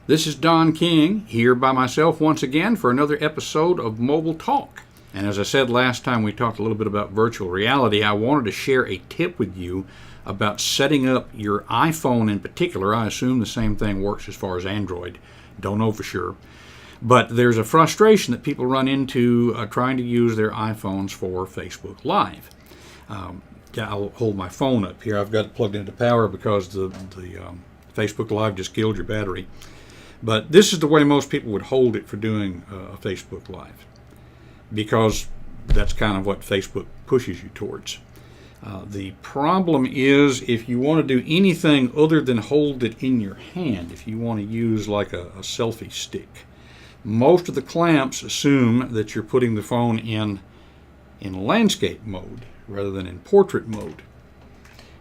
This is Don King, here by myself once again for another episode of Mobile Talk. And as I said last time we talked a little bit about virtual reality, I wanted to share a tip with you about setting up your iPhone in particular. I assume the same thing works as far as Android. Don't know for sure. But there's a frustration that people run into trying to use their iPhones for Facebook Live. I'll hold my phone up here. I've got it plugged into power because the Facebook Live just killed your battery. But this is the way most people would hold it for doing a Facebook Live, because that's kind of what Facebook pushes you towards. The problem is if you want to do anything other than hold it in your hand, if you want to use like a selfie stick, most of the clamps assume that you're putting the phone in landscape mode rather than in portrait mode.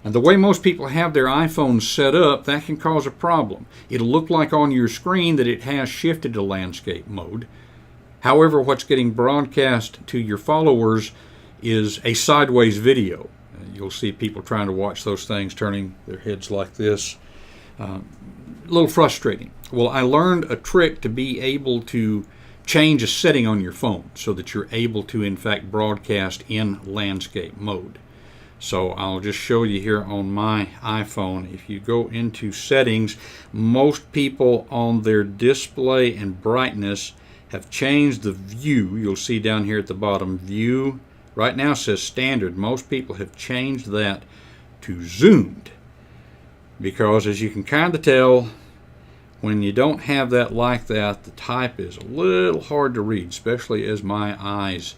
And the way most people have their iPhones set up, that can cause a problem. It'll look like on your screen that it has shifted to landscape mode. However, what's getting broadcast to your followers is a sideways video. You'll see people trying to watch those things turning their heads like this. A little frustrating. Well, I learned a trick to be able to change a setting on your phone so that you're able to, in fact, broadcast in landscape mode. So I'll just show you here on my iPhone. If you go into settings, most people on their display and brightness have changed the view. You'll see down here at the bottom, view. Right now it says standard. Most people have changed that to zoomed, because as you can kind of tell, when you don't have that like that, the type is a little hard to read, especially as my eyes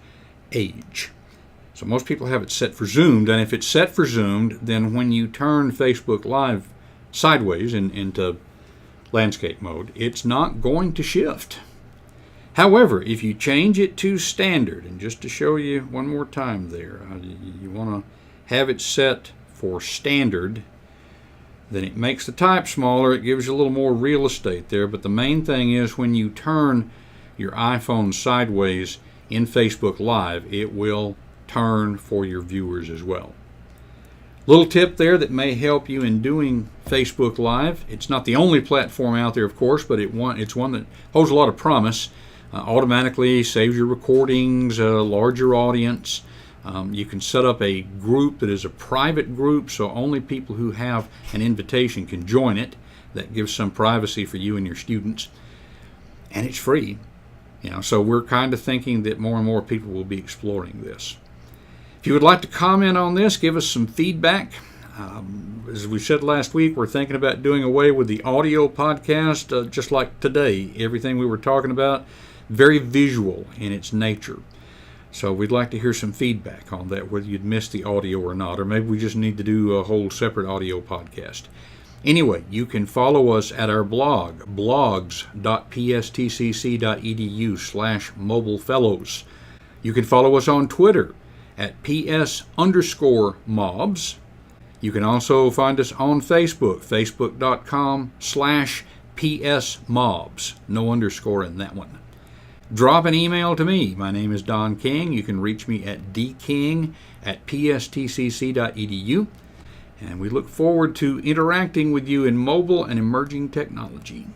age. So most people have it set for zoomed, and if it's set for zoomed, then when you turn Facebook Live sideways into landscape mode, it's not going to shift. However, if you change it to standard, and just to show you one more time there, you want to have it set for standard, then it makes the type smaller. It gives you a little more real estate there, but the main thing is when you turn your iPhone sideways in Facebook Live, it will turn for your viewers as well. Little tip there that may help you in doing Facebook Live. It's not the only platform out there, of course, but it's one that holds a lot of promise. Automatically saves your recordings, a larger audience. You can set up a group that is a private group, so only people who have an invitation can join it. That gives some privacy for you and your students. And it's free. So we're kind of thinking that more and more people will be exploring this. If you would like to comment on this, give us some feedback. As we said last week, we're thinking about doing away with the audio podcast, just like today. Everything we were talking about, very visual in its nature. So we'd like to hear some feedback on that, whether you'd miss the audio or not, or maybe we just need to do a whole separate audio podcast. Anyway, you can follow us at our blog, blogs.pstccc.edu/mobilefellows. You can follow us on Twitter at ps_mobs. You can also find us on Facebook, facebook.com/psmobs. No underscore in that one. Drop an email to me. My name is Don King. You can reach me at dking@pstccc.edu. And we look forward to interacting with you in mobile and emerging technology.